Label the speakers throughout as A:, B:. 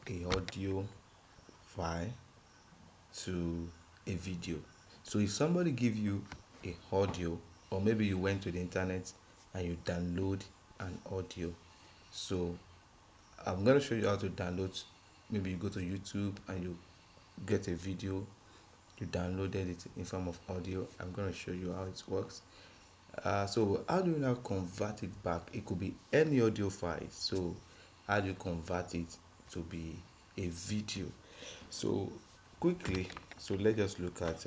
A: a audio file to a video. So if somebody give you a audio, or maybe you went to the internet and you download an audio, so I'm going to show you how to download. Maybe you go to YouTube and you get a video, you downloaded it in form of audio. I'm going to show you how it works. So how do you now convert it back? It could be any audio file. So how do you convert it to be a video? So quickly, so let's just look at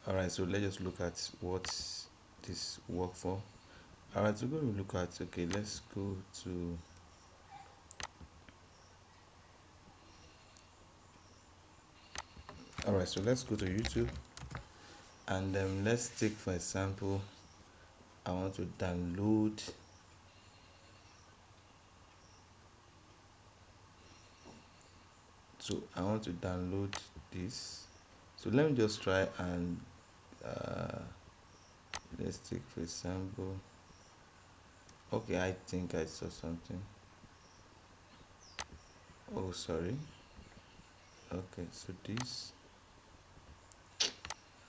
A: all right, so let's just look at what this work for. All right, so we're going to look at, okay, let's go to, all right, so let's go to YouTube, and let's take, for example, I want to download, so I want to download this. So let me just try and let's take, for example, okay, I think I saw something. Oh, sorry. Okay, so this,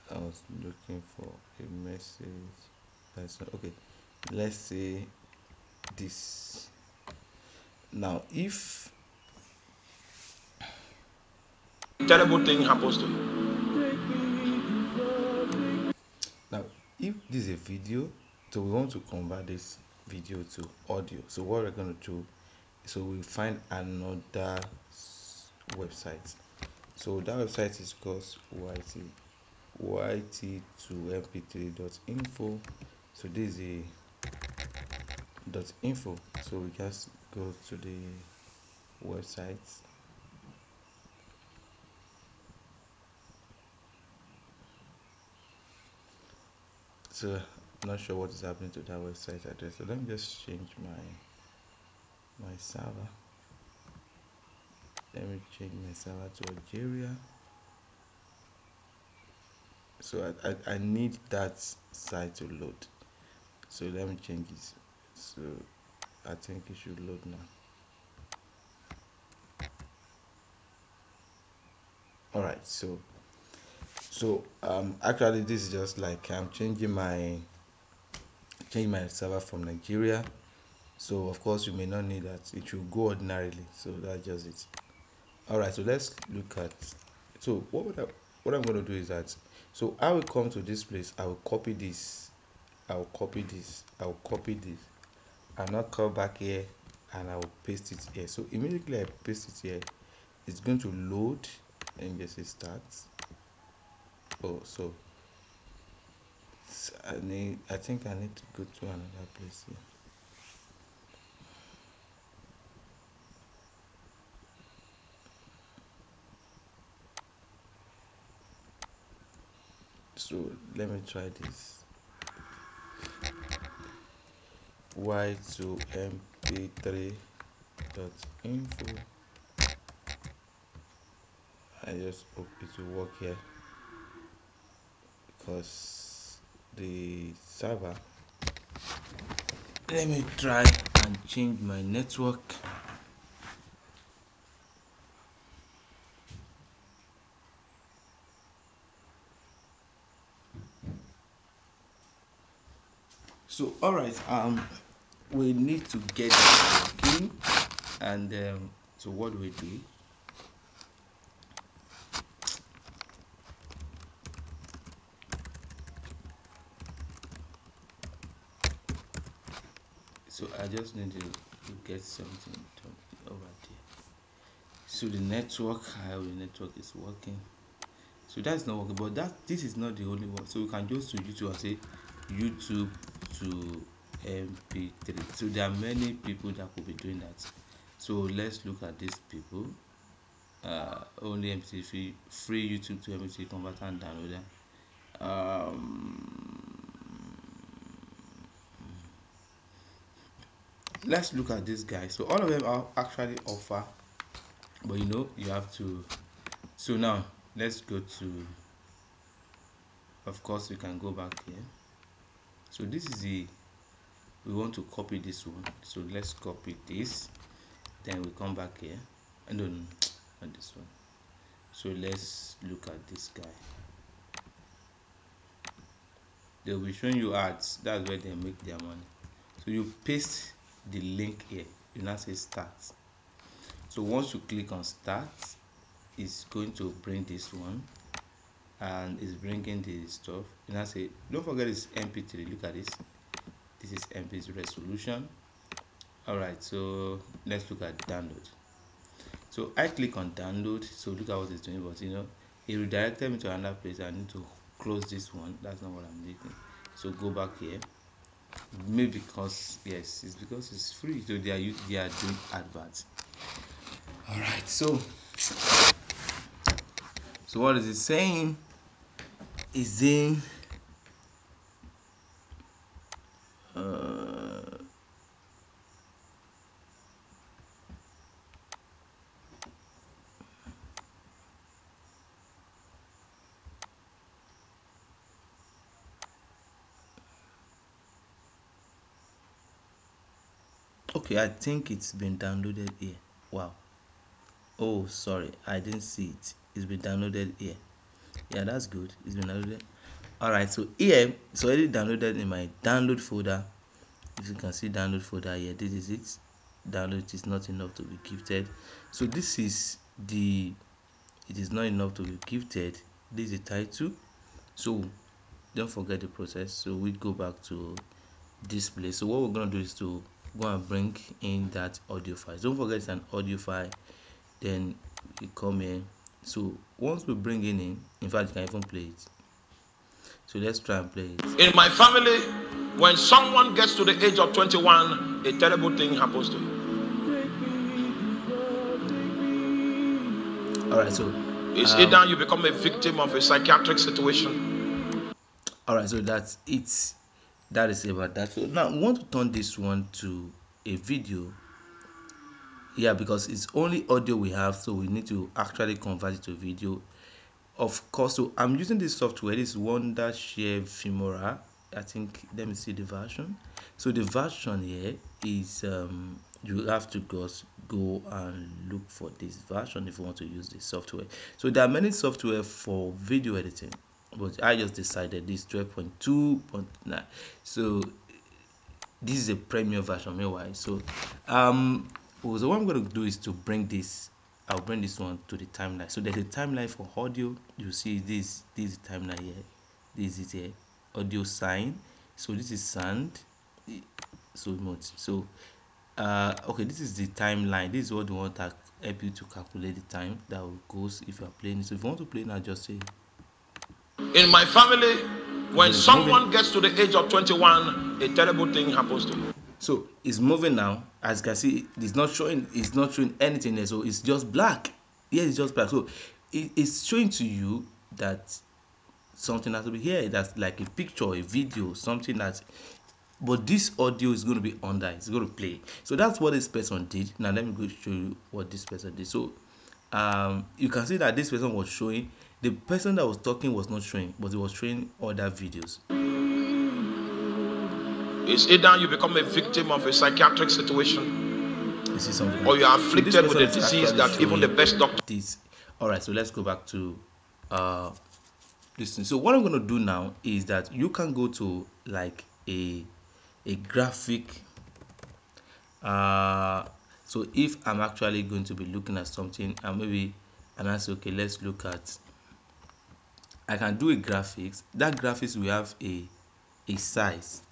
A: I was looking for a message. That's not okay. Let's say this. Now, if
B: terrible thing happens to you.
A: now if this is a video, so we want to convert this video to audio. So what we're going to do, so we find another website. So that website is called yt2mp3.info. So this is a .info. So we just go to the website. So I'm not sure what is happening to that website address. So let me just change my server. Let me change my server to Algeria. So I need that site to load. So let me change it. So I think it should load now. All right. So actually this is just like I'm changing my server from Nigeria. So of course you may not need that. It should go ordinarily. So that's just it. All right. So let's look at. So what I'm going to do is that. So I will come to this place. I will copy this. I will copy this. I will copy this. I'll now come back here and I will paste it here. So immediately I paste it here, it's going to load and just say start. Oh, so I think I need to go to another place here. So let me try this. y2mp3.info. I just hope it will work here because the server. Let me try and change my network. So all right, we need to get that working, and so what do we do? So I just need to get something over there. So the network, how the network is working. So that's not working, but this is not the only one. So we can just to YouTube and say YouTube to MP3. So there are many people that could be doing that. So let's look at these people. Only MP3 free YouTube to MP3 converter and downloader. Let's look at this guy. So all of them are actually offer, but you have to. So now let's go to, of course we can go back here. So this is we want to copy this one, so let's copy this, then we come back here, and no, not this one. So let's look at this guy. They'll be showing you ads. That's where they make their money. So you paste the link here, you now say start. So once you click on start, it's going to bring this one, and it's bringing the stuff. You now say, don't forget it's mp3. Look at this. This is mp3 resolution. All right, so let's look at download. So I click on download. So look at what it's doing, but it redirected me to another place. I need to close this one. That's not what I'm doing. So go back here. Maybe because yes, it's because it's free, so they are doing adverts. All right, so what is it saying? Is in okay, I think it's been downloaded here. Wow. Oh, sorry, I didn't see it. It's been downloaded here. Yeah, that's good. It's been downloaded. All right, so here it's already downloaded in my download folder. If you can see download folder here, this is it. Download is not enough to be gifted. So this is the, it is not enough to be gifted. This is the title. So don't forget the process. So we go back to display. So what we're going to do is to go and bring in that audio file. Don't forget it's an audio file. Then we come here. So once we bring it in fact you can even play it. So let's try and play it.
B: In my family, when someone gets to the age of 21, a terrible thing happens to him.
A: All right, so
B: it's either you become a victim of a psychiatric situation.
A: All right, so that's it. That is about that. So now we want to turn this one to a video. Yeah, because it's only audio we have, so we need to actually convert it to video. Of course, so I'm using this software. This Wondershare Filmora. I think, let me see the version. So the version here is you have to go and look for this version if you want to use this software. So there are many software for video editing, but I just decided this 12.2.9. so this is a premium version meanwhile. So so what I'm going to do is to bring this, I'll bring this one to the timeline. So there's a timeline for audio. You see this is the timeline here. This is a audio sign. So this is sound. So much. So okay, this is the timeline. This is what we want to help you to calculate the time that goes if you are playing. So if you want to play now, just say.
B: In my family, when someone gets to the age of 21, a terrible thing happens to him.
A: So it's moving now. As you can see, it's not showing anything there. So it's just black. Yeah, it's just black. So it's showing to you that something has to be here. That's like a picture, a video, something that. But this audio is going to be under. It's going to play. So that's what this person did. Now let me go show you what this person did. So you can see that this person was showing. The person that was talking was not showing, but it was showing other videos.
B: It's either you become a victim of a psychiatric situation,
A: you see something,
B: or you are afflicted with a disease that even the best doctor.
A: This. All right, so let's go back to this thing. So what I'm going to do now is that you can go to like a graphic. So if I'm actually going to be looking at something, and maybe and I say, okay, let's look at. I can do a graphics. That graphics we have a size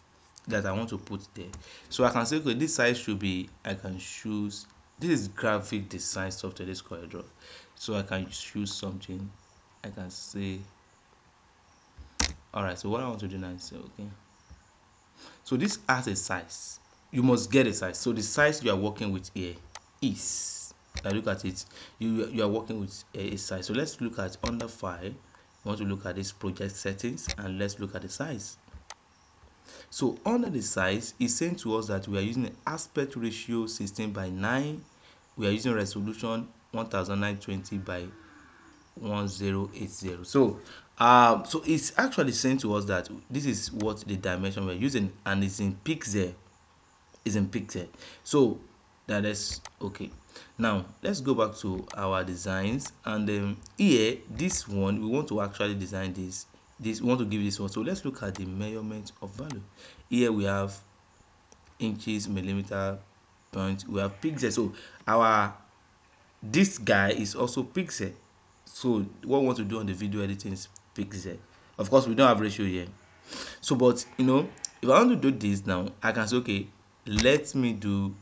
A: that I want to put there. So I can say, okay, this size should be. I can choose. This is graphic design software. This CorelDRAW. So I can choose something. I can say. All right. So what I want to do now is say, okay. So this has a size. You must get a size. So the size you are working with here is. Now look at it. You are working with a size. So let's look at under file. We want to look at this project settings and let's look at the size. So under the size, it's saying to us that we are using an aspect ratio 16:9. We are using resolution 1920 by 1080. So so it's actually saying to us that this is what the dimension we're using, and it's in pixel. is in pixel. So that is okay. Now let's go back to our designs, and here this one we want to actually design this we want to give this one. So let's look at the measurement of value. Here we have inches, millimeter, point, we have pixel. So our this guy is also pixel. So what we want to do on the video editing is pixel. Of course we don't have ratio here. So but if I want to do this now, I can say okay, let me do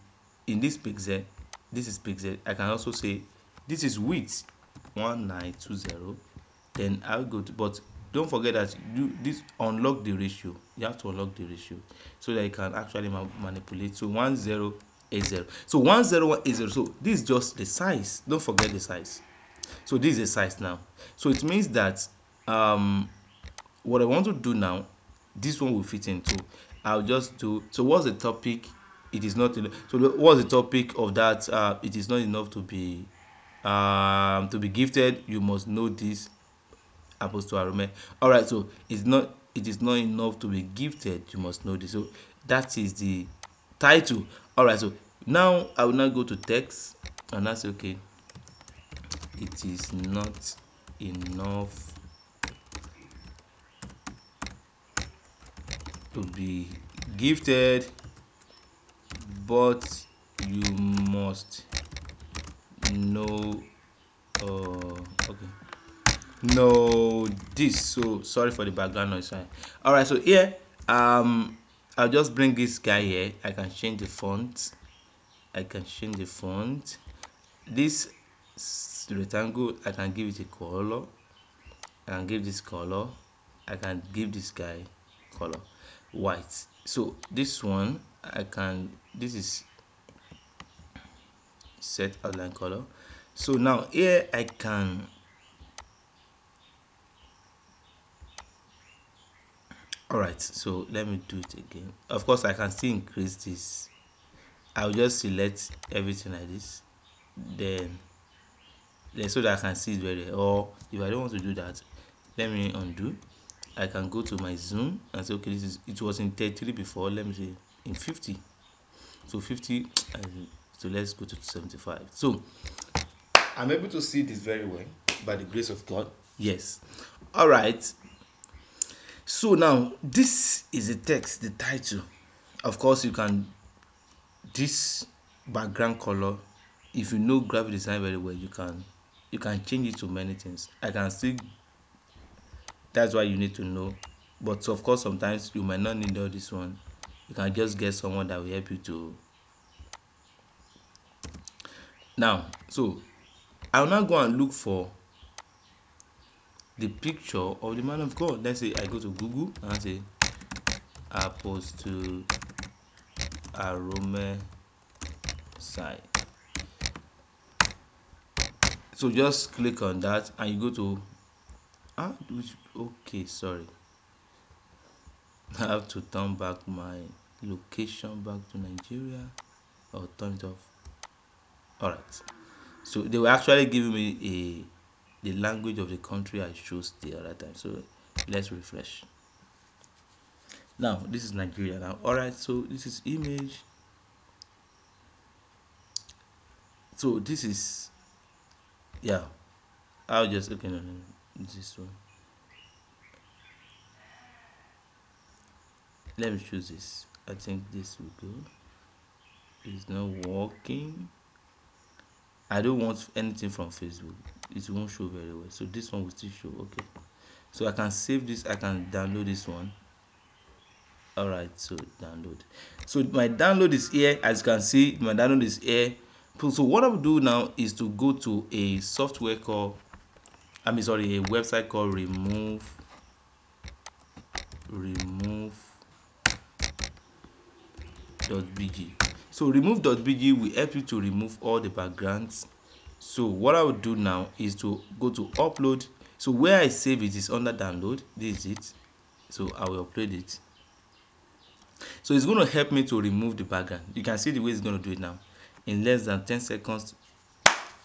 A: in this pixel, this is pixel. I can also say this is width 1920. Then I'll go to, but don't forget that you this unlock the ratio. You have to unlock the ratio so that you can actually manipulate. So 1080. So 1080. So this is just the size. Don't forget the size. So this is the size now. So it means that what I want to do now, this one will fit into. I'll just do. So what's the topic? It is not enough. So what's the topic of that? It is not enough to be gifted. You must know this. Apostle Arome. All right. So it's not. It is not enough to be gifted. You must know this. So that is the title. All right. So now I will now go to text and I say okay. It is not enough to be gifted, but you must know okay, know this. So sorry for the background noise. All right, so here I'll just bring this guy here. I can change the font. This rectangle, I can give it a color. I can give this color. I can give this guy color white. So this one this is set outline color. So now here I can all right, so let me do it again. Of course I can still increase this. I'll just select everything like this, then so that I can see it very well. Or if I don't want to do that, let me undo. I can go to my zoom and say okay, it was in 33 before, let me say in 50. So 50 so let's go to 75. So I'm able to see this very well by the grace of God. Yes. All right. So now this is the text, the title. Of course you can this background color, if you know graphic design very well, you can change it to many things. I can see that's why you need to know, but of course sometimes you might not need all this one. You can just get someone that will help you to now. So I'll now go and look for the picture of the man of God. Let's say I go to Google and I say Apostle Arome site. So just click on that and you go to okay, sorry, I have to turn back my location back to Nigeria or turn it off. All right, so they were actually giving me the language of the country I chose the other time. So let's refresh. Now this is Nigeria now. All right, so this is image. So this is yeah, I'll just okay, no, this one. Let me choose this. I think this will go. It's not working. I don't want anything from Facebook. It won't show very well. So this one will still show. Okay. So I can save this. I can download this one. All right. So download. So my download is here. As you can see, my download is here. So what I will do now is to go to a software called, a website called remove.bg. So remove.bg will help you to remove all the backgrounds. So what I will do now is to go to upload. So where I save it is under download. This is it. So I will upload it. So it's going to help me to remove the background. You can see the way it's going to do it now. In less than 10 seconds,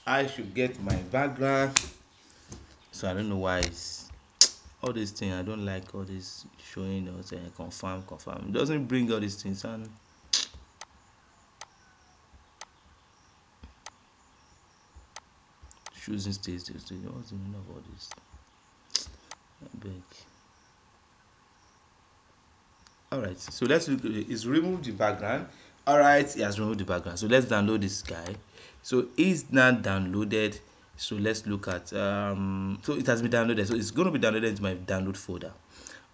A: I should get my background. So I don't know why it's all these things. I don't like all this showing us confirm. It doesn't bring all these things, and choosing states. What's the meaning of all this? I beg. All right, so let's look. It's remove the background. All right, he has removed the background. So let's download this guy. So it's now downloaded. So let's look at so it has been downloaded. So it's going to be downloaded into my download folder.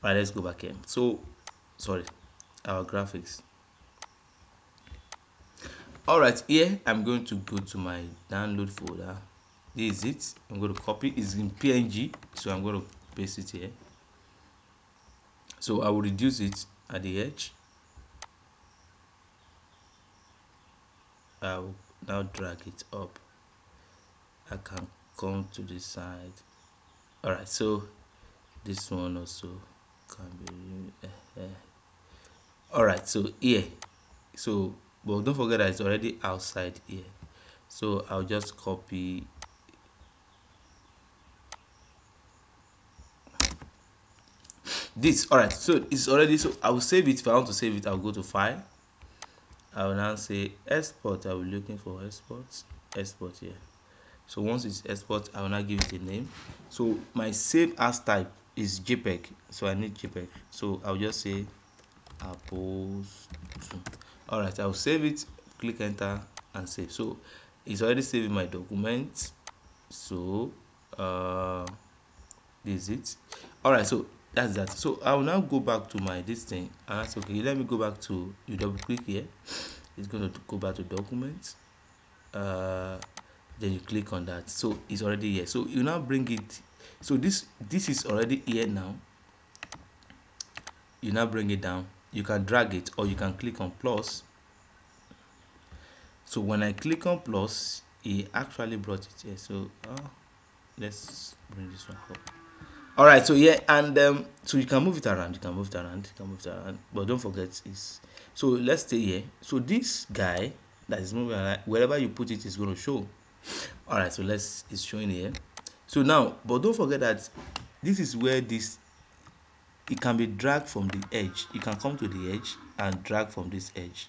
A: All right, let's go back here. So sorry, our graphics. All right, here I'm going to go to my download folder. This is it. I'm going to copy. It's in PNG, so I'm going to paste it here. So I will reduce it at the edge. I'll now drag it up. I can come to the side. All right, so this one also can be all right, so here, so but don't forget that it's already outside here. So I'll just copy this. All right, so it's already, so I will save it. If I want to save it, I'll go to file. I will now say export. I will be looking for export here. So once it's export, I will now give it a name. So my save as type is JPEG, so I need JPEG. So I'll just say Apples 2. All right, I'll save it, click enter and save. So it's already saving my document. So this is it. All right, so that's that. So I will now go back to my this thing, and that's okay. Let me go back to, you double click here. It's going to go back to documents. Then you click on that. So it's already here. So you now bring it. So this is already here now. You now bring it down. You can drag it, or you can click on plus. So when I click on plus, it actually brought it here. So let's bring this one up. All right, so yeah, and so you can move it around. You can move it around, but don't forget is, so let's stay here. So this guy that is moving around, wherever you put it is going to show. All right, so it's showing here. So now, but don't forget that this is where this, it can be dragged from the edge. You can come to the edge and drag from this edge.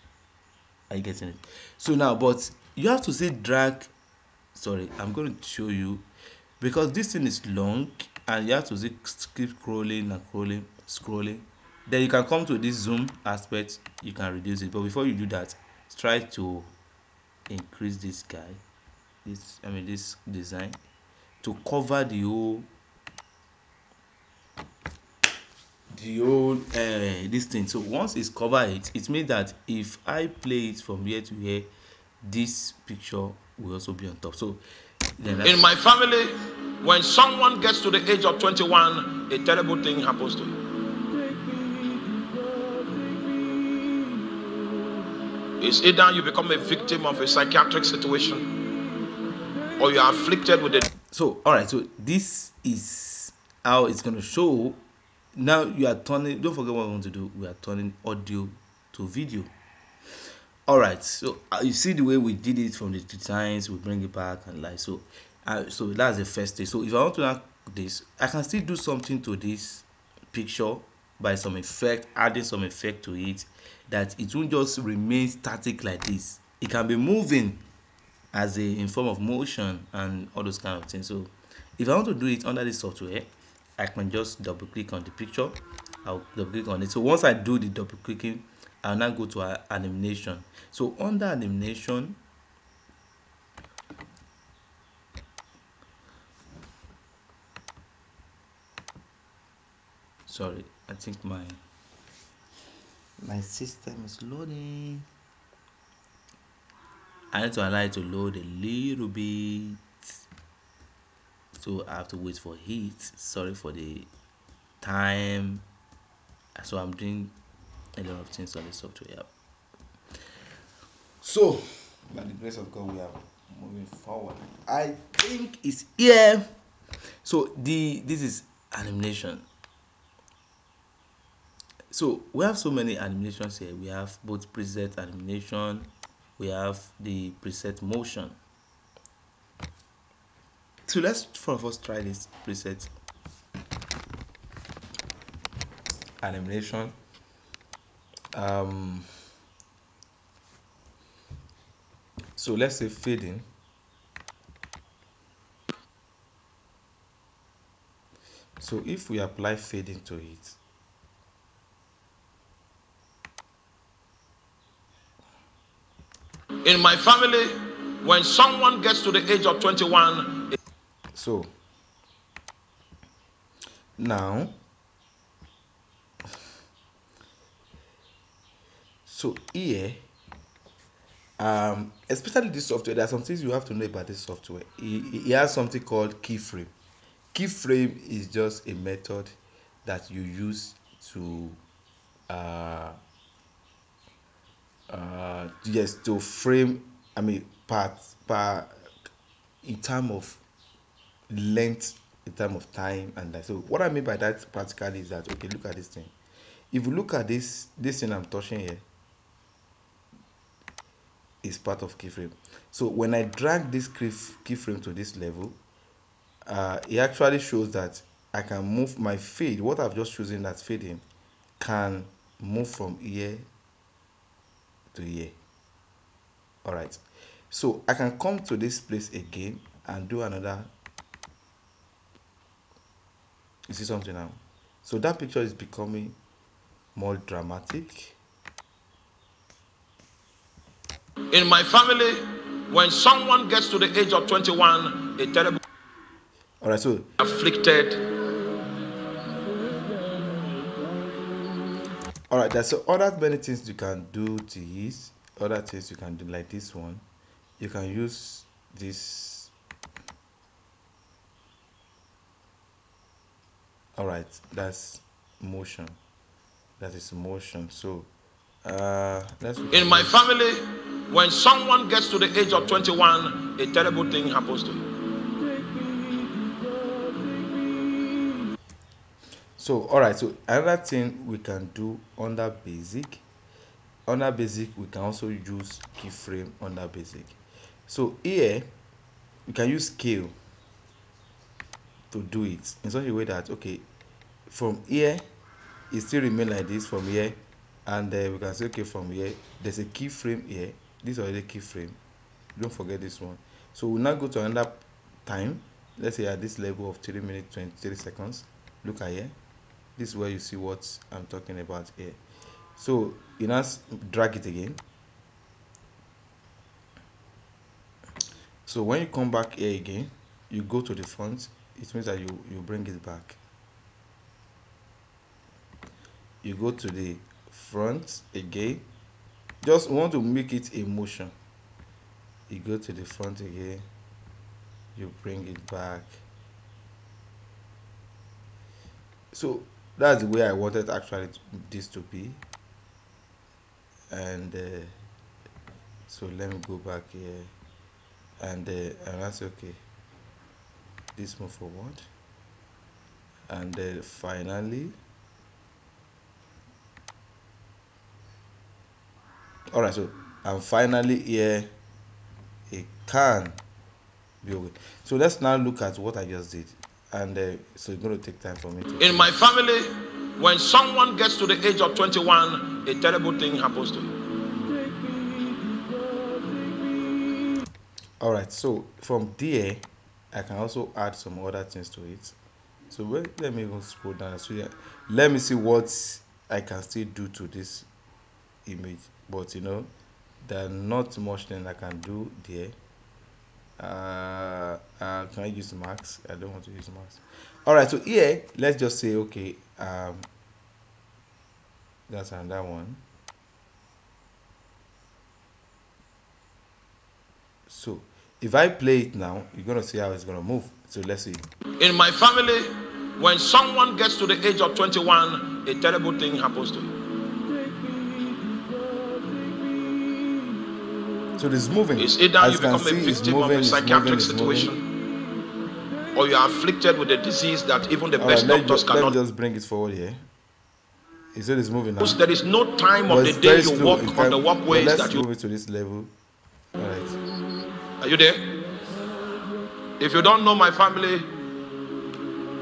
A: Are you getting it? So now, but you have to say drag. Sorry, I'm going to show you, because this thing is long and you have to keep scrolling and scrolling. Then you can come to this zoom aspect, you can reduce it. But before you do that, try to increase this guy, this design, to cover the whole this thing. So once it's covered, it means that if I play it from here to here, this picture will also be on top. So
B: in my family, when someone gets to the age of 21, a terrible thing happens to him. It's either you become a victim of a psychiatric situation, or you are afflicted with it.
A: So all right, so this is how it's going to show. Now you are turning, don't forget what we want to do. We are turning audio to video. All right, so you see the way we did it from the designs, we bring it back and like so. So that's the first stage. So if I want to now this, I can still do something to this picture by some effect, adding some effect to it, that it won't just remain static like this. It can be moving as in form of motion and all those kind of things. So if I want to do it under this software, I can just double click on the picture. I'll double click on it. So once I do the double clicking, I'll now go to animation. So under animation, sorry, I think my system is loading. I need to allow it to load a little bit, so I have to wait for it. Sorry for the time. So I'm doing a lot of things on the software. So by the grace of God, we are moving forward. I think it's here. So this is animation. So we have so many animations here. We have both preset animation, we have the preset motion. So let's first try this preset animation. So let's say fading. So if we apply fading to it,
B: in my family, when someone gets to the age of 21,
A: so now, so here, especially this software, there are some things you have to know about this software. It has something called keyframe. Keyframe is just a method that you use to yes, to frame, I mean, parts per in term of length, in term of time, and that. So what I mean by that practically is that, okay, look at this thing. If you look at this thing I'm touching here is part of keyframe. So when I drag this keyframe to this level, it actually shows that I can move my fade. What I've just chosen as fading can move from here to here. All right, so I can come to this place again and do another. You see something now? So that picture is becoming more dramatic.
B: in my family, when someone gets to the age of 21, a terrible
A: All right, so
B: afflicted.
A: all right, there's other many things you can do to this. Other things you can do, like this one. You can use this. All right, that's motion. That is motion. So let's
B: In my family, when someone gets to the age of 21, a terrible thing happens to him.
A: So all right, so another thing we can do under basic. Under basic, we can also use keyframe under basic. So here we can use scale to do it in such a way that, okay, from here it still remain like this from here, and we can say, okay, from here there's a keyframe here. This is already keyframe, don't forget this one. So we'll now go to another time. Let's say at this level of 3 minutes 23 seconds. Look at here, this is where you see what I'm talking about here. So you now drag it again. So when you come back here again, you go to the front. It means that you bring it back. You go to the front again. Just want to make it a motion. You go to the front again. You bring it back. So that's the way I wanted actually this to be. And so let me go back here, and that's okay. This move forward, and finally, all right. So and finally here, it can be okay. So let's now look at what I just did, and so it's going to take time for me to.
B: In my family, when someone gets to the age of 21, a terrible thing happens to him.
A: All right, so from there I can also add some other things to it. So let me even scroll down. So yeah, let me see what I can still do to this image, but you know, there are not much thing I can do there. Can I use max? I don't want to use max. All right, so here let's just say, okay, that's another one. So if I play it now, you're gonna see how it's gonna move. So let's see.
B: In my family, when someone gets to the age of 21, a terrible thing happens to him.
A: So this is moving.
B: It's either you become a victim of a psychiatric situation, or you are afflicted with a disease that even the best doctors cannot.
A: Let me just bring it forward here. You see, it's moving now.
B: There is no time of the day you walk on the walkways that you.
A: Let's move it to this level. All right.
B: Are you there? If you don't know my family,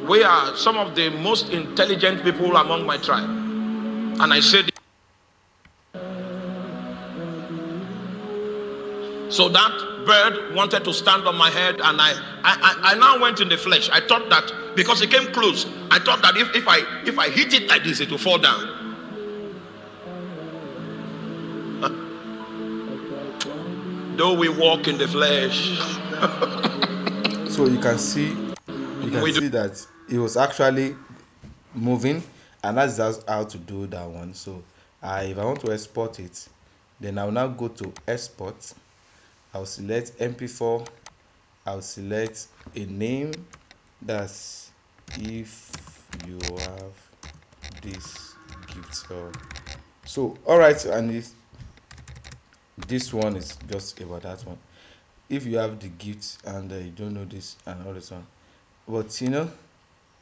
B: we are some of the most intelligent people among my tribe, and I say So that bird wanted to stand on my head, and I now went in the flesh. I thought that because it came close, I thought that if I hit it like this, it will fall down. Though we walk in the flesh.
A: So you can see that it was actually moving, and that's just how to do that one. So if I want to export it, then I'll now go to export. I'll select MP4. I'll select a name, that's if you have this gift. So all right, and this one is just about that one. If you have the gift and you don't know this and all this one, but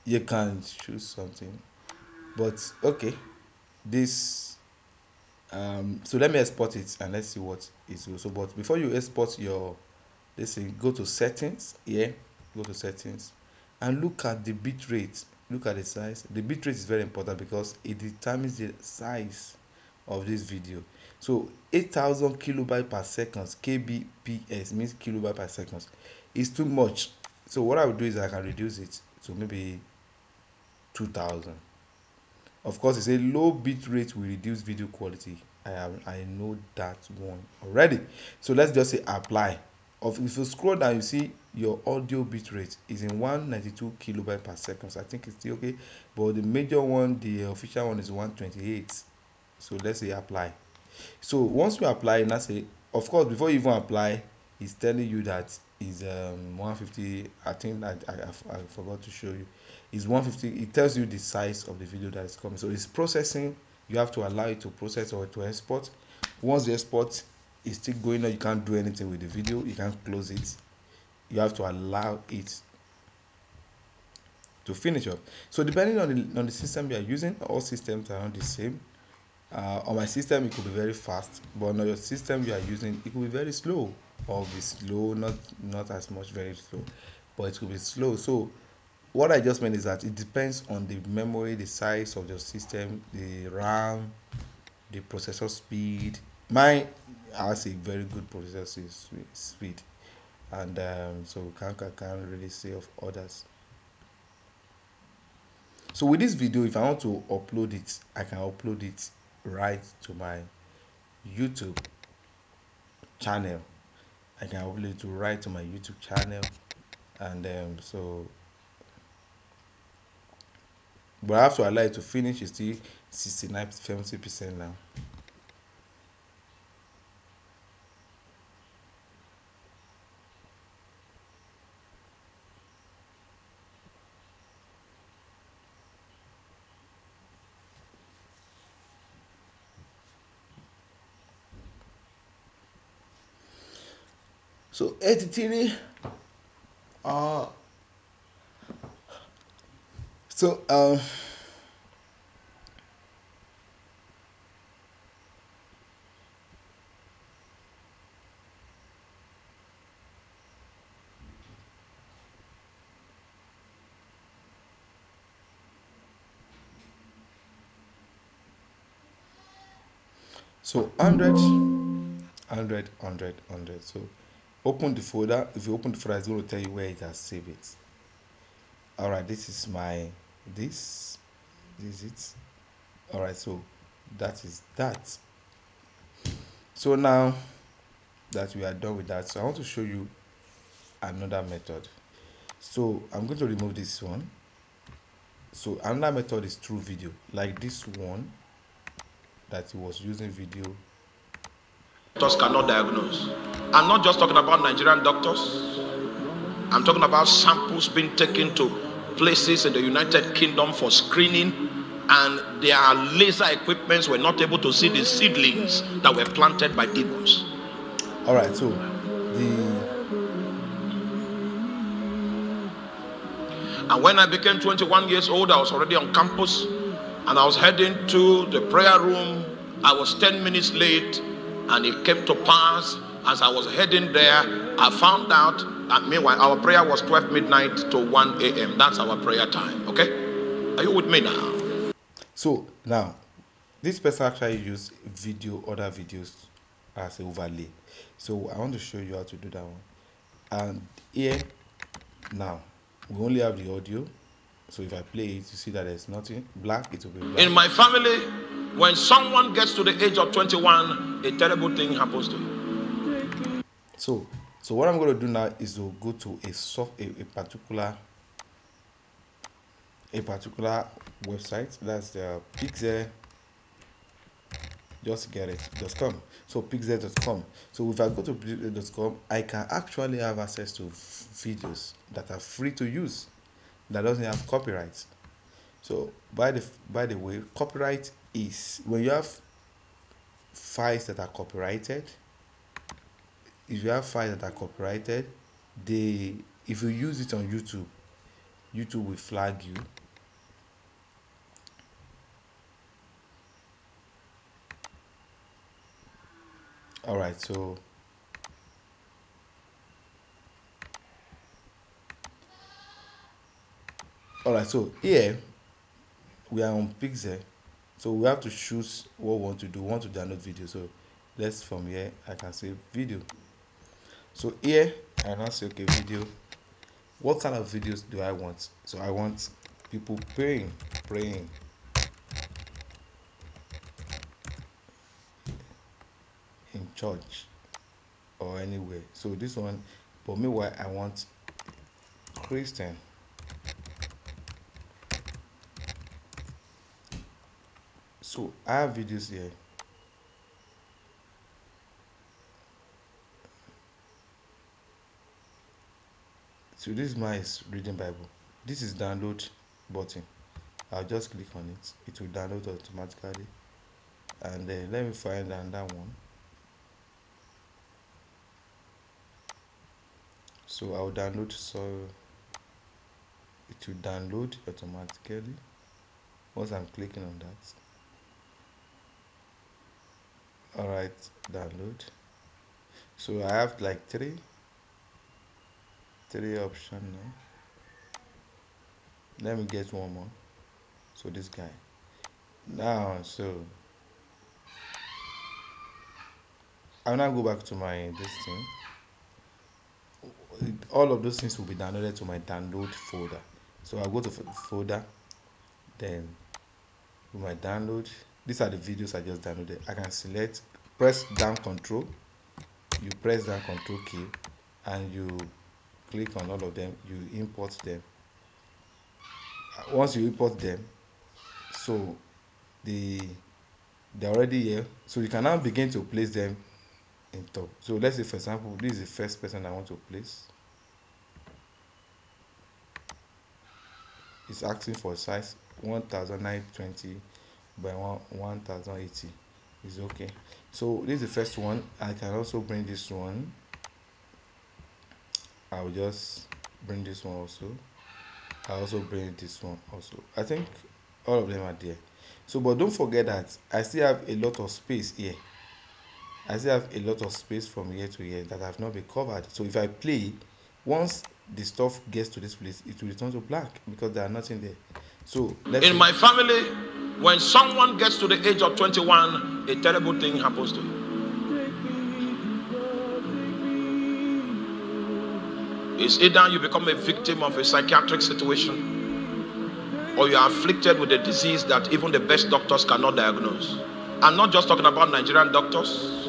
A: you can choose something. But okay, this so let me export it and let's see what is also. But before you export your, let's say, go to settings here, go to settings and look at the bit rate. Look at the size. The bit rate is very important because it determines the size of this video. So 8,000 kilobyte per second, kbps means kilobyte per second, is too much. So what I will do is I can reduce it to maybe 2,000. Of course, it's a low bit rate will reduce video quality. I know that one already. So let's just say apply. If you scroll down, you see your audio bit rate is in 192 kilobyte per second. So I think it's still okay, but the major one, the official one, is 128. So let's say apply. So once you apply, now say, of course, before you even apply, it's telling you that is 150. I think I forgot to show you. Is 150. It tells you the size of the video that is coming. So it's processing. You have to allow it to process or to export. Once the export is still going on, you can't do anything with the video. You can't close it. You have to allow it to finish up. So depending on the system you are using, all systems are not the same. On my system it could be very fast, but on your system you are using, it could be very slow, or be slow, not as much very slow, but it could be slow. So what I just meant is that it depends on the memory, the size of your system, the RAM, the processor speed. Mine has a very good processor speed, and so I can't really say of others. So with this video, if I want to upload it, I can upload it right to my YouTube channel. I can upload it right to my YouTube channel, and but I have to allow it to finish. It's still 69-70% now. So 83. So 100. So open the folder. If you open the folder, it's going to tell you where it has saved it. All right, this is it. All right, so that is that. So now that we are done with that, so I want to show you another method. So I'm going to remove this one. So another method is through video, like this one that he was using video.
B: Doctors cannot diagnose. I'm not just talking about Nigerian doctors. I'm talking about samples being taken to places in the United Kingdom for screening, and their laser equipments were not able to see the seedlings that were planted by demons.
A: All right, so
B: and when I became 21 years old, I was already on campus, and I was heading to the prayer room. I was 10 minutes late, and it came to pass as I was heading there, I found out that meanwhile our prayer was 12 midnight to 1 a.m. That's our prayer time. Okay, are you with me now?
A: So now this person actually used other videos as an overlay. So I want to show you how to do that one. And here now we only have the audio. So if I play it, you see that there's nothing black. It will be black.
B: In my family, when someone gets to the age of 21, a terrible thing happens to you.
A: So what I'm going to do now is to go to a particular website. That's the Pixel. Just get it. .com. So pixel.com. So if I go to pixel.com, I can actually have access to videos that are free to use, that doesn't have copyright. So by the way, copyright is when you have files that are copyrighted. If you have files that are copyrighted, if you use it on YouTube will flag you. All right, so here we are on Pixel. So we have to choose what we want to do. We want to download video. So let's from here I can say video. So here I now say okay, video. What kind of videos do I want? So I want people praying in church or anywhere. So this one, but meanwhile I want Christian. So I have videos here. So this is my reading Bible. This is download button. I'll just click on it. It will download automatically. And then let me find another one. So I'll download, so it will download automatically once I'm clicking on that. Alright, download. So I have like three options now. Let me get one more. So this guy now, so I'll now go back to my this thing. All of those things will be downloaded to my download folder. So I'll go to folder, then with my download, these are the videos I just downloaded. I can select, press down control, you press down control key and you click on all of them, you import them. Once you import them, so they're already here, so you can now begin to place them in top. So let's say for example this is the first person I want to place. It's asking for size 1920 by 1080. Is okay. So this is the first one. I can also bring this one. I'll just bring this one also. I'll also bring this one also. I think all of them are there. So but don't forget that I still have a lot of space here. I still have a lot of space from here to here that have not been covered. So if I play, once the stuff gets to this place, it will return to black because there are nothing there. So
B: in my family, when someone gets to the age of 21, a terrible thing happens to you. It's either you become a victim of a psychiatric situation, or you are afflicted with a disease that even the best doctors cannot diagnose. I'm not just talking about Nigerian doctors.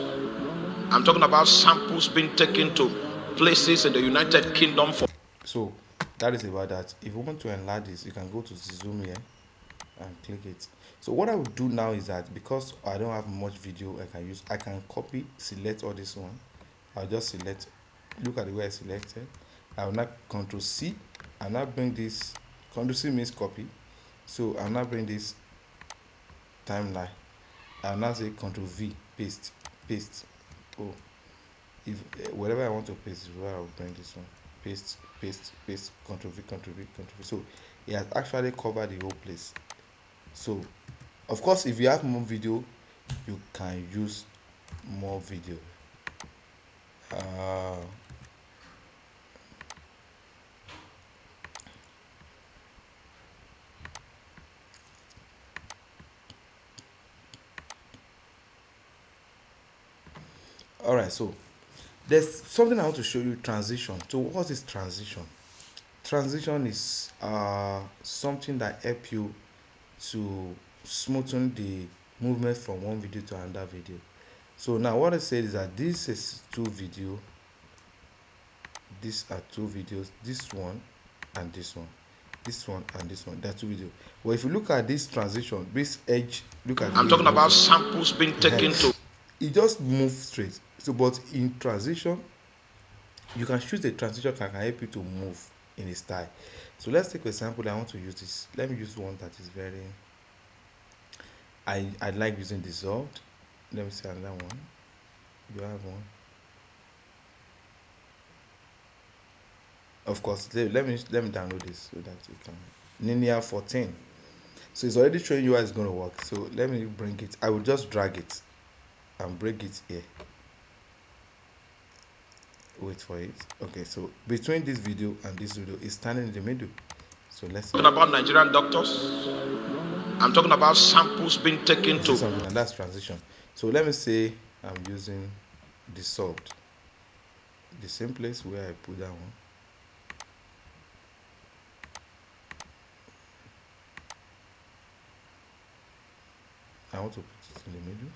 B: I'm talking about samples being taken to places in the United Kingdom for.
A: So that is about that. If you want to enlarge this, you can go to Zoom here and click it. So what I will do now is that because I don't have much video I can use, I can copy, select all this one. I'll just select, look at the way I selected. I will now Control C. I'll now bring this. Control C means copy. So I'll now bring this timeline. I'll now say Control V, paste. Oh, if whatever I want to paste is where I'll bring this one. Paste, Control V, Control V, Control V. So it has actually covered the whole place. So of course if you have more video, you can use more video. All right, so There's something I want to show you, transition. So what is transition? Transition is something that help you to smoothen the movement from one video to another video. So now what I said is that this is two video, these are two videos, this one and this one, this one and this one. They're two videos. Well, if you look at this transition, this edge, look at the
B: I'm
A: way
B: talking
A: it moves
B: about
A: up.
B: samples being taken to.
A: It just moves straight. So but in transition, you can choose the transition that can help you to move in a style. So let's take an example. I want to use this. Let me use one that is very, I like using dissolved. Let me see another one. You have one. Of course, let me download this so that you can. Linear 14. So it's already showing you how it's going to work. So let me bring it. I will just drag it and bring it here. Wait for it. Okay, so between this video and this video is standing in the middle. So let's
B: Talking about Nigerian doctors. I'm talking about samples being taken to.
A: something, and that's transition. So let me say I'm using dissolved, the same place where I put that one. I want to put it in the middle.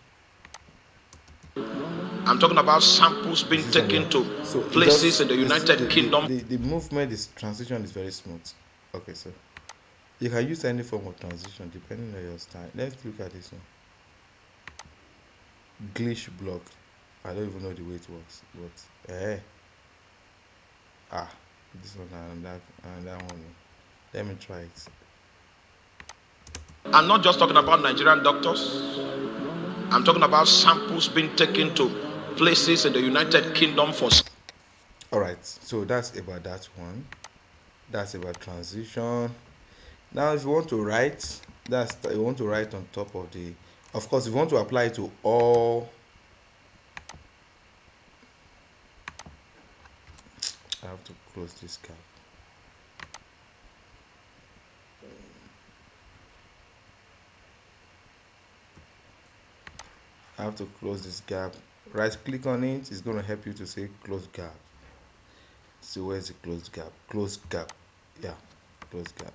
B: I'm talking about samples being taken to places in the United Kingdom.
A: The movement, this transition is very smooth. Okay, so you can use any form of transition depending on your style. Let's look at this one. Glitch block. I don't even know the way it works, but this one and that one. Let me try it.
B: I'm not just talking about Nigerian doctors. I'm talking about samples being taken to places in the United Kingdom for.
A: All right, so that's about that one. That's about transition. Now if you want to write, you want to write on top of the, of course if you want to apply it to all, I have to close this gap. I have to close this gap. Right click on it. It's going to help you to say close gap. So where's the close gap? Close gap. Yeah, close gap.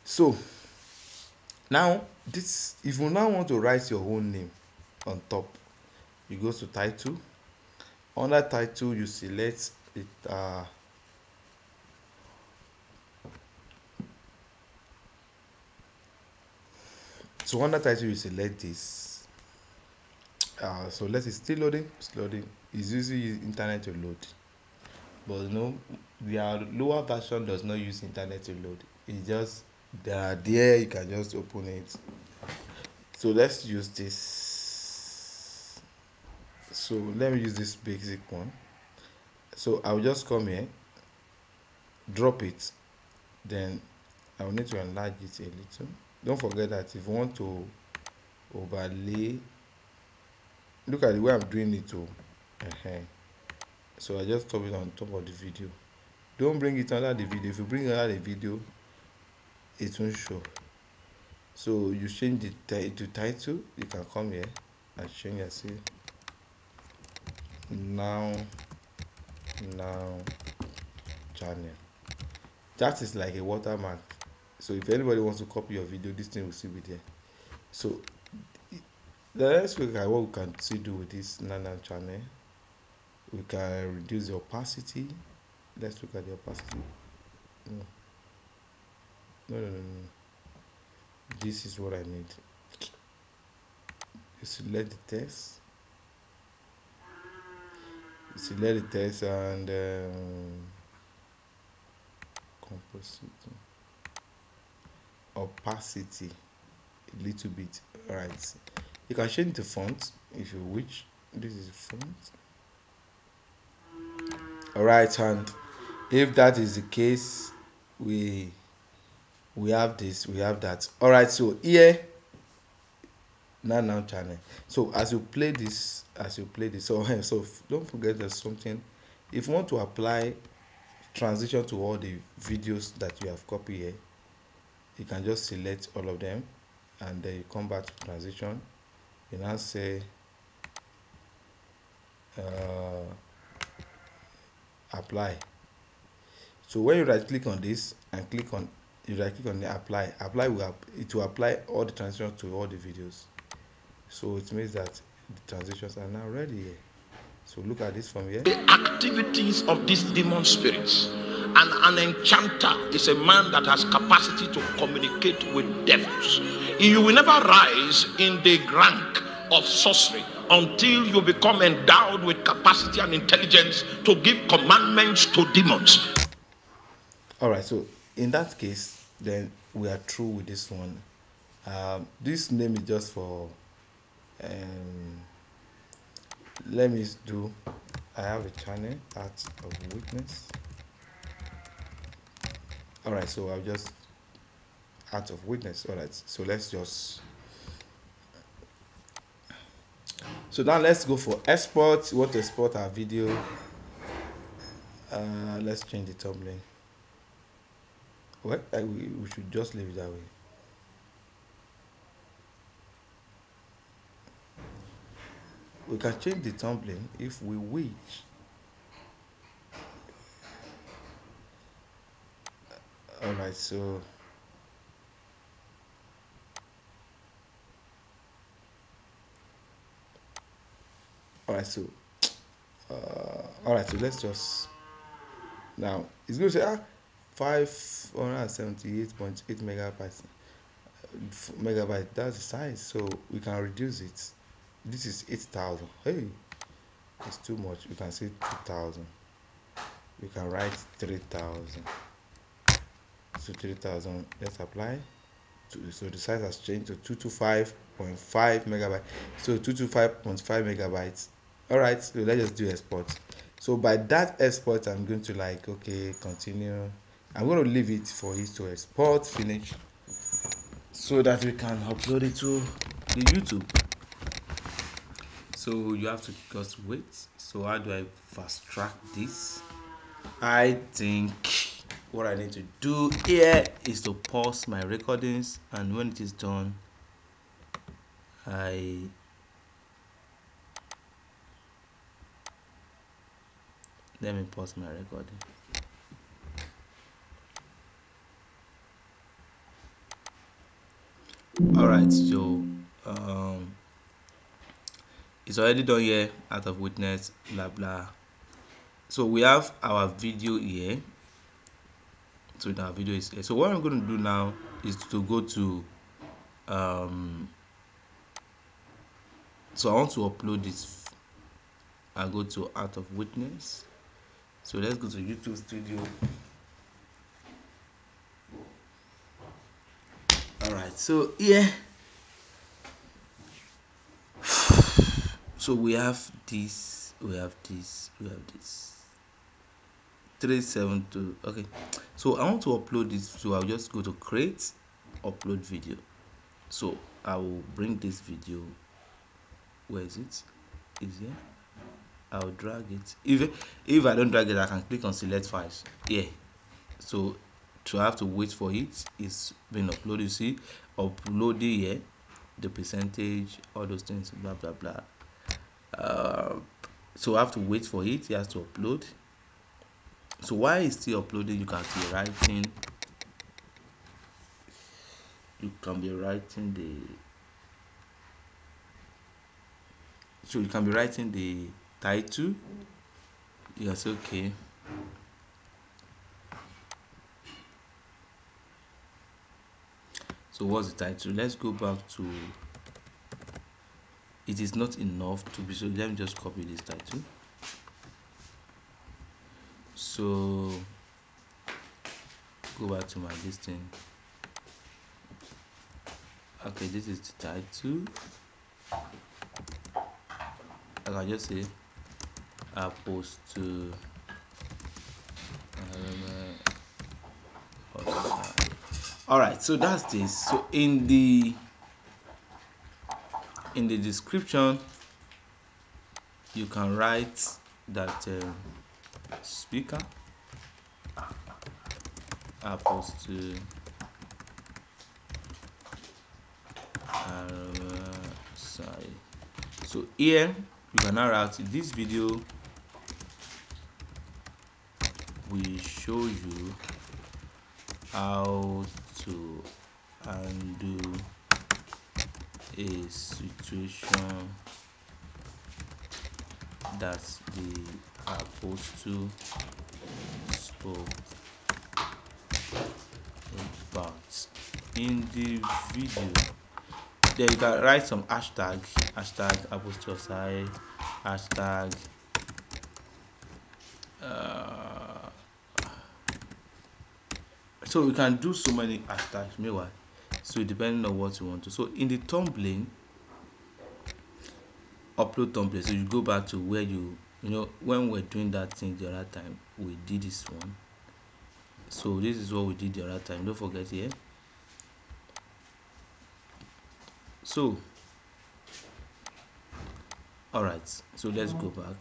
A: So now this, if you now want to write your own name on top, you go to title. Under title you select it, so under title you select this. So let's see, still loading. It's using internet to load, but you know, their lower version does not use internet to load. It's just there, you can just open it. So let's use this. So let me use this basic one. So I'll just come here, drop it, then I will need to enlarge it a little. Don't forget that if you want to overlay, look at the way I'm doing it too. So I just top it on top of the video. Don't bring it under the video. If you bring it under the video, it won't show. So you change the to title. You can come here and change and see now channel. That is like a watermark. So if anybody wants to copy your video, this thing will still be there. So let's look at what we can still do with this now channel. We can reduce the opacity. Let's look at the opacity. No. This is what I need. You select the text. And composite, opacity a little bit. All right, you can change the font if you wish. This is the font. All right, and if that is the case, we have this, we have that. All right, so here now channel. So as you play this, so don't forget there's something. If you want to apply transition to all the videos that you have copied here, you can just select all of them and then you come back to transition. You now say apply. So when you right click on this and click on, you right click on the apply will it will apply all the transitions to all the videos. So it means that the transitions are now ready here. So look at this from here.
B: The activities of these demon spirits. And an enchanter is a man that has capacity to communicate with devils. You will never rise in the rank of sorcery until you become endowed with capacity and intelligence to give commandments to demons.
A: All right, so in that case, then we are through with this one. This name is just for let me do, I have a channel, Art of Witness. All right, so I'll just Art of Witness. All right, so let's just, so now let's go for export. We want to export our video. Let's change the thumbnail. Well, we should just leave it that way. We can change the thumbnail if we wish. All right, so all right, so let's just, now it's going to say 578.8 megabyte. That's the size, so we can reduce it. This is 8,000. Hey, it's too much. We can say 2,000. We can write 3,000. So 3,000. Let's apply. So the size has changed to 225.5 megabytes. So 225.5 megabytes. All right, so let's just do export. So by that export, I'm going to like, okay, continue. I'm going to leave it for it to export, finish, so that we can upload it to the YouTube. So you have to just wait. So how do I fast track this? I think what I need to do here is to pause my recordings, and when it is done, let me pause my recording. All right, so it's already done here. Art of Witness, blah blah. So we have our video here. So our video is here. So what I'm going to do now is to go to so I want to upload this. I go to Art of Witness. So let's go to YouTube Studio. All right, so yeah, so we have this, we have this 372. Okay, so I want to upload this, so I'll just go to create, upload video. So I will bring this video, where is it? Is here. I'll drag it. If I don't drag it, I can click on select files. Yeah, so to have to wait for it, it's been uploaded. You see uploaded here, the percentage, all those things, blah blah blah. So I have to wait for it. It has to upload. So while it's still uploading, you can be writing. You can be writing the title. Yes, okay. So what's the title? Let's go back to, it is not enough to be, so let me just copy this title. So go back to my listing. Okay, this is the title. I can just say post to all right, so that's this. So in the description, you can write that speaker post to sorry. So here you can now write this video will show you how to handle a situation that the apostle spoke about. In the video, there you can write some hashtag apostle side, hashtag so we can do so many hashtags meanwhile, so depending on what you want to. So in the thumbnail, upload thumbnail, so you go back to where you know when we're doing that thing the other time, we did this one. So this is what we did the other time, don't forget here. So all right, so let's go back.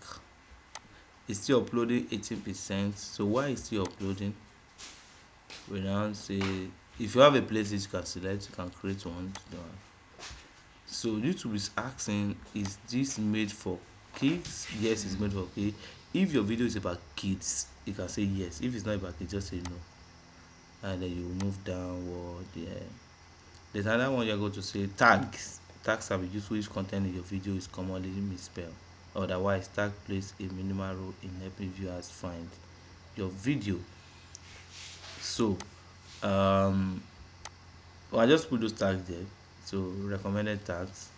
A: It's still uploading 18%. So why is still uploading? We now say if you have a playlist you can select, you can create one. So YouTube is asking, is this made for kids? Yes, it's made for kids. If your video is about kids, you can say yes. If it's not about kids, just say no, and then you move downward. Yeah, there's another one you're going to say tags. Tags are useful if content in your video is commonly misspelled. Otherwise, tag plays a minimal role in helping viewers find your video. So well, I just put those tags there. So recommended tags.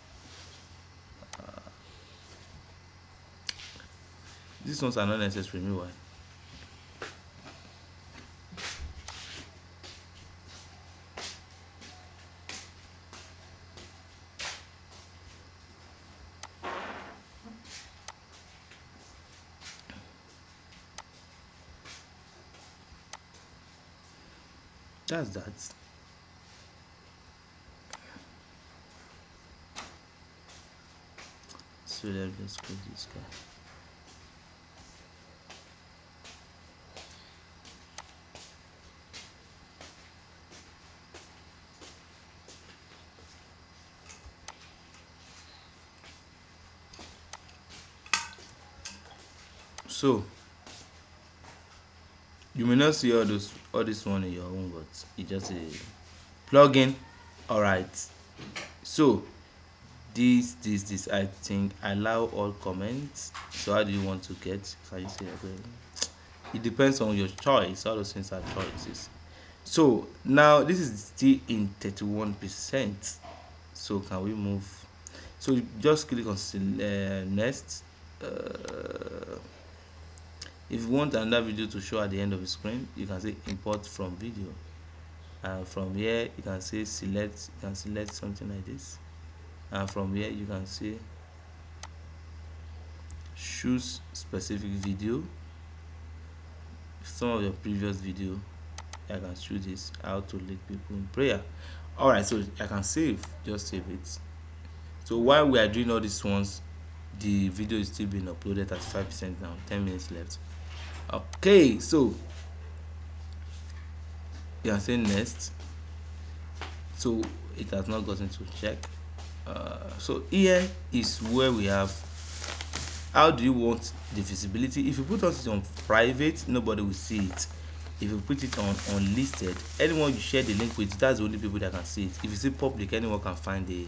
A: These ones are not necessary. Meanwhile, that's that. So let's close this guy. So you may not see all this one in your own, but it's just a plugin. All right. So this I think allow all comments. So how do you want to get? Can you say that? It depends on your choice. All those things are choices. So now this is still in 31%. So can we move? So you just click on next. If you want another video to show at the end of the screen, you can say import from video, and from here you can say select. You can select something like this, and from here you can say choose specific video. Some of your previous video, I can choose this, how to lead people in prayer. All right, so I can save, just save it. So while we are doing all these ones, the video is still being uploaded at 5% now. 10 minutes left. Okay, so you can say next. So it has not gotten to check. So here is where we have how do you want the visibility. If you put it on private, nobody will see it. If you put it on unlisted, anyone you share the link with, that's the only people that can see it. If you say public, anyone can find the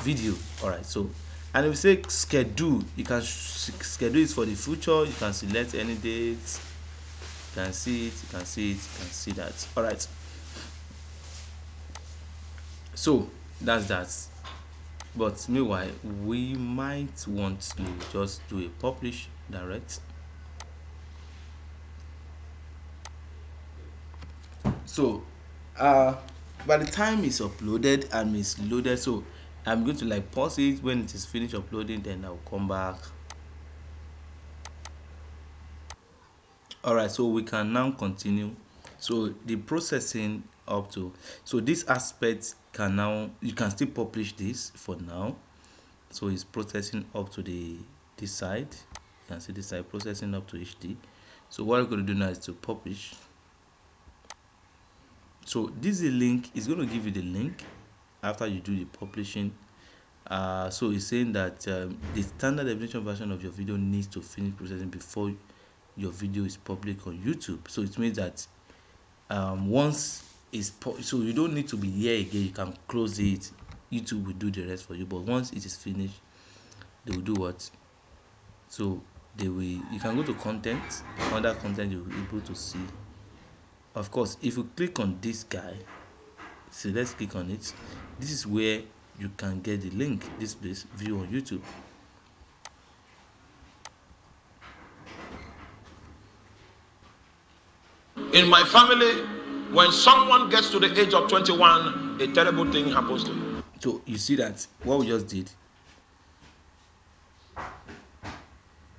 A: video. All right, so and if you say schedule, you can schedule it for the future. You can select any date, you can see it, you can see it, you can see that. All right, so that's that. But meanwhile, we might want to just do a publish direct. So by the time it's uploaded and it's loaded, so I'm going to like pause it. When it is finished uploading, then I'll come back. All right, so we can now continue. So the processing up to, so this aspect can now, you can still publish this for now. So it's processing up to this side. You can see this side processing up to HD. So what we're going to do now is to publish. So this is a link. It's going to give you the link after you do the publishing. So it's saying that the standard definition version of your video needs to finish processing before your video is public on YouTube. So it means that once it's so you don't need to be here again. You can close it. YouTube will do the rest for you. But once it is finished, they will do what? So they will. You can go to content. Under content, you'll be able to see. Of course, if you click on this guy, so let's click on it. This is where you can get the link. This place, view on YouTube.
B: In my family, when someone gets to the age of 21, a terrible thing happens to him.
A: So you see that what we just did.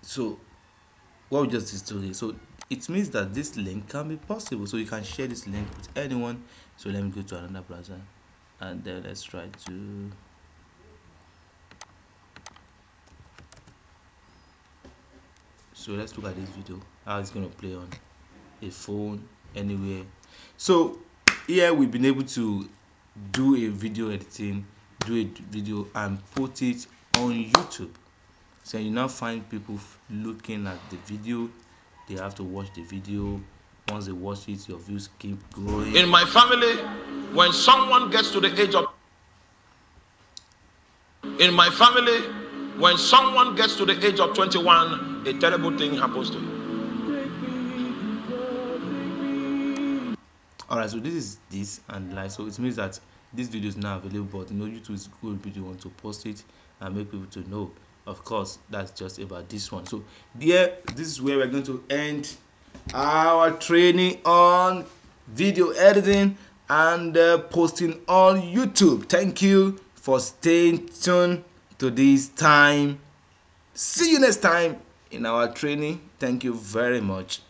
A: So what we just did today. So it means that this link can be possible. So you can share this link with anyone. So let me go to another browser, and then let's try to. So let's look at this video, how it's going to play on a phone anywhere. So here we've been able to do a video editing, do a video and put it on YouTube. So you now find people looking at the video. They have to watch the video. Once they watch it, your views keep growing.
B: In my family, when someone gets to the age of 21, a terrible thing happens to him.
A: Alright, so this is this and like, so it means that this video is now available, but YouTube is going to want to post it and make people to know. Of course, that's just about this one. So this is where we're going to end our training on video editing and posting on YouTube. Thank you for staying tuned to this time. See you next time in our training. Thank you very much.